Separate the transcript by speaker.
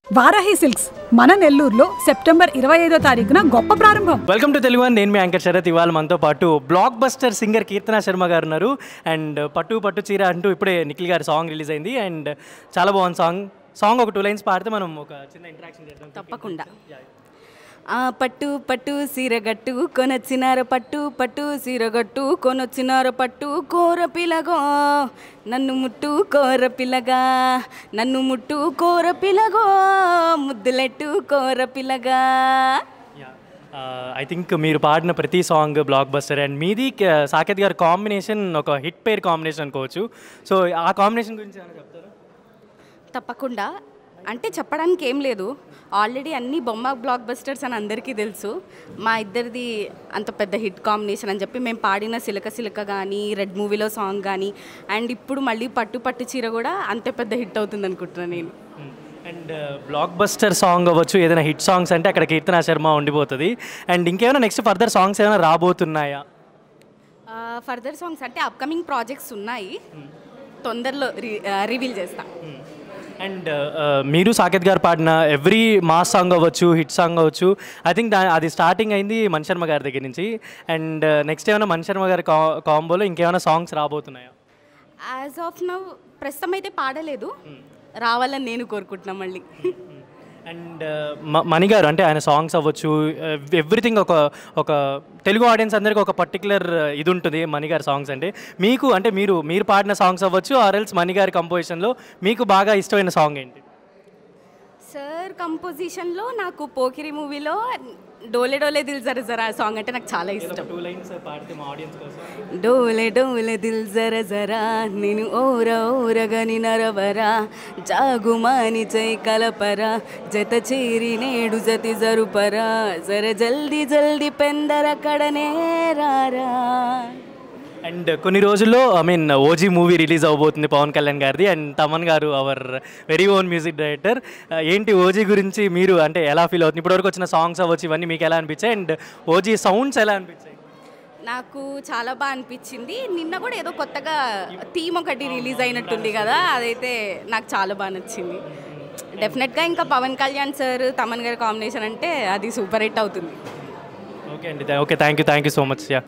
Speaker 1: Varahi silks మన నెల్లూరులో September 25వ తారీఖున గొప్ప ప్రారంభం.
Speaker 2: Welcome to Telugu. నేను మీ యాంకర్ శరత్. ఇవాళ మనతో పాటు బ్లాక్ బస్టర్ సింగర్ కీర్తన శర్మ గారు ఉన్నారు. అండ్ పట్టు పట్టు చీర అంటూ ఇప్పుడే నిఖిల్ గారి సాంగ్ రిలీజ్ అయింది. అండ్ చాలా బాగుంది సాంగ్ ఒక 2 లైన్స్ పాడితే మనం ఒక చిన్న ఇంటరాక్షన్ చేద్దాం.
Speaker 3: తప్పకుండా. పట్టు పట్టు సీరగట్టు కొనొచ్చినార పట్టు పట్టు సీరగట్టు కొనొచ్చినార పట్టు కోర పిలగో నన్ను ముట్టు కోర పిలగా నన్ను ముట్టు కోర పిలగో ముద్దులెట్టు కోర పిలగా.
Speaker 2: ఐ థింక్ మీరు పాడిన ప్రతి సాంగ్ బ్లాక్ బస్టర్. అండ్ మీది సాకేత్ గారి కాంబినేషన్ ఒక హిట్ పేర్ కాంబినేషన్ అనుకోవచ్చు. సో ఆ కాంబినేషన్ గురించి ఏమైనా చెప్తారా?
Speaker 3: తప్పకుండా. అంటే చెప్పడానికి ఏం లేదు, ఆల్రెడీ అన్ని బొమ్మ బ్లాక్ బస్టర్స్ అని అందరికీ తెలుసు. మా ఇద్దరిది అంత పెద్ద హిట్ కాంబినేషన్ అని చెప్పి మేము పాడిన సిలక సిలక కానీ, రెడ్ మూవీలో సాంగ్ కానీ, అండ్ ఇప్పుడు మళ్ళీ పట్టు పట్టు చీర కూడా అంతే పెద్ద హిట్ అవుతుంది అనుకుంటున్నాను నేను.
Speaker 2: అండ్ బ్లాక్ బస్టర్ సాంగ్ అవ్వచ్చు, ఏదైనా హిట్ సాంగ్స్ అంటే అక్కడ కీర్తన శర్మ ఉండిపోతుంది. అండ్ ఇంకేమైనా నెక్స్ట్ ఫర్దర్ సాంగ్స్ ఏమైనా రాబోతున్నాయా?
Speaker 3: ఫర్దర్ సాంగ్స్ అంటే అప్కమింగ్ ప్రాజెక్ట్స్ ఉన్నాయి, తొందరలో రివీల్ చేస్తా.
Speaker 2: అండ్ మీరు సాకేత్ గారు పాడిన ఎవ్రీ మాస్ సాంగ్ అవ్వచ్చు, హిట్ సాంగ్ అవ్వచ్చు, ఐ థింక్ అది స్టార్టింగ్ అయింది మణి శర్మ గారి దగ్గర నుంచి. అండ్ నెక్స్ట్ ఏమైనా మణి శర్మ గారి కాంబోలో ఇంకేమైనా సాంగ్స్ రాబోతున్నాయా?
Speaker 3: యాజ్ ఆఫ్ నౌ ప్రస్తుతం అయితే పాడలేదు, రావాలని నేను కోరుకుంటున్నా మళ్ళీ.
Speaker 2: అండ్ మణి గారు అంటే ఆయన సాంగ్స్ అవ్వచ్చు, ఎవ్రీథింగ్ ఒక తెలుగు ఆడియన్స్ అందరికీ ఒక పర్టికులర్ ఇది ఉంటుంది మణి గారి సాంగ్స్ అంటే. మీకు అంటే మీరు పాడిన సాంగ్స్ అవ్వచ్చు, ఆర్ఎల్స్ మణి గారి కంపోజిషన్లో మీకు బాగా ఇష్టమైన సాంగ్ ఏంటి?
Speaker 3: సార్ కంపోజిషన్లో నాకు పోకిరి మూవీలో డోలే డోలే దిల్ జర జరా సాంగ్ అంటే నాకు చాలా ఇష్టం.
Speaker 2: 2 లైన్స్ పాడితే మా ఆడియన్స్ కోసం.
Speaker 3: డోలే డోలే దిల్ జర జరా నేను ఓర ఓరగని నరవరా జాగుమాని చై కలపరా జత చేరి నేడు జతి జరుపరా జర జల్దీ జల్దీ పెందర కడనే రారా.
Speaker 2: అండ్ కొన్ని రోజుల్లో ఓజీ మూవీ రిలీజ్ అవబోతుంది పవన్ కళ్యాణ్ గారిది. అండ్ తమన్ గారు hour very own music director. ఏంటి ఓజీ గురించి మీరు అంటే ఎలా ఫీల్ అవుతుంది? ఇప్పటివరకు వచ్చిన సాంగ్స్ అవ్వచ్చు, ఇవన్నీ మీకు ఎలా అనిపించాయి? అండ్ ఓజీ సౌండ్స్ ఎలా అనిపించాయి?
Speaker 3: నాకు చాలా బాగా అనిపించింది. నిన్న కూడా ఏదో కొత్తగా థీమ్ ఒకటి రిలీజ్ అయినట్టుంది కదా, అదైతే నాకు చాలా బాగా నచ్చింది. డెఫినెట్గా ఇంకా పవన్ కళ్యాణ్ సార్ తమన్ గారి కాంబినేషన్ అంటే అది సూపర్ హిట్ అవుతుంది.
Speaker 2: ఓకే అండి, okay, thank you so much. Yeah.